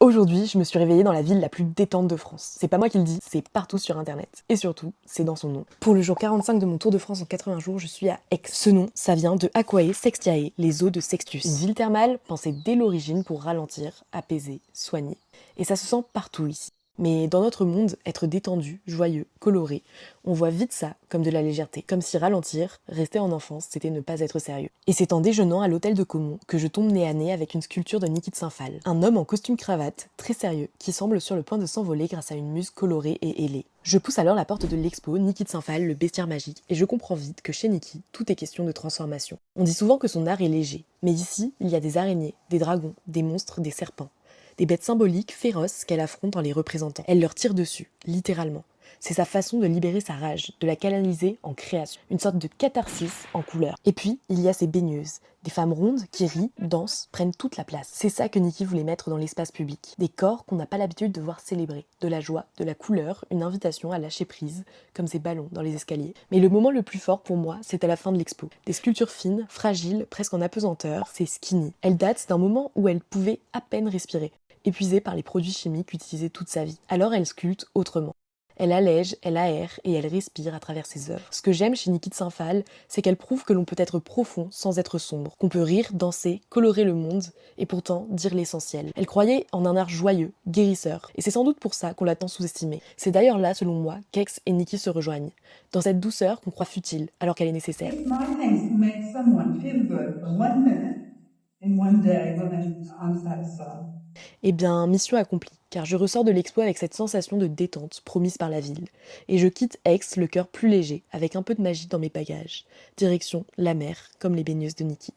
Aujourd'hui, je me suis réveillée dans la ville la plus détente de France. C'est pas moi qui le dis, c'est partout sur internet. Et surtout, c'est dans son nom. Pour le jour 45 de mon tour de France en 80 jours, je suis à Aix. Ce nom, ça vient de Aquae Sextiae, les eaux de Sextius. Une ville thermale pensée dès l'origine pour ralentir, apaiser, soigner. Et ça se sent partout ici. Mais dans notre monde, être détendu, joyeux, coloré, on voit vite ça comme de la légèreté. Comme si ralentir, rester en enfance, c'était ne pas être sérieux. Et c'est en déjeunant à l'hôtel de Caumont que je tombe nez à nez avec une sculpture de Niki de Saint-Phal. Un homme en costume cravate, très sérieux, qui semble sur le point de s'envoler grâce à une muse colorée et ailée. Je pousse alors la porte de l'expo Niki de Saint-Phal, le bestiaire magique, et je comprends vite que chez Niki, tout est question de transformation. On dit souvent que son art est léger, mais ici, il y a des araignées, des dragons, des monstres, des serpents. Des bêtes symboliques, féroces, qu'elle affronte en les représentant. Elle leur tire dessus, littéralement. C'est sa façon de libérer sa rage, de la canaliser en création. Une sorte de catharsis en couleur. Et puis, il y a ces baigneuses. Des femmes rondes qui rient, dansent, prennent toute la place. C'est ça que Niki voulait mettre dans l'espace public. Des corps qu'on n'a pas l'habitude de voir célébrer. De la joie, de la couleur, une invitation à lâcher prise, comme ces ballons dans les escaliers. Mais le moment le plus fort pour moi, c'est à la fin de l'expo. Des sculptures fines, fragiles, presque en apesanteur, c'est skinny. Elles datent d'un moment où elle pouvait à peine respirer, épuisée par les produits chimiques utilisés toute sa vie. Alors elle sculpte autrement. Elle allège, elle aère et elle respire à travers ses œuvres. Ce que j'aime chez Niki de Saint-Phal, c'est qu'elle prouve que l'on peut être profond sans être sombre, qu'on peut rire, danser, colorer le monde et pourtant dire l'essentiel. Elle croyait en un art joyeux, guérisseur, et c'est sans doute pour ça qu'on l'a tant sous-estimée. C'est d'ailleurs là, selon moi, qu'Aix et Niki se rejoignent, dans cette douceur qu'on croit futile alors qu'elle est nécessaire. It's my things to make someone feel good for 1 minute in one day when I'm satisfied. Eh bien, mission accomplie, car je ressors de l'expo avec cette sensation de détente promise par la ville. Et je quitte Aix le cœur plus léger, avec un peu de magie dans mes bagages. Direction la mer, comme les baigneuses de Niki.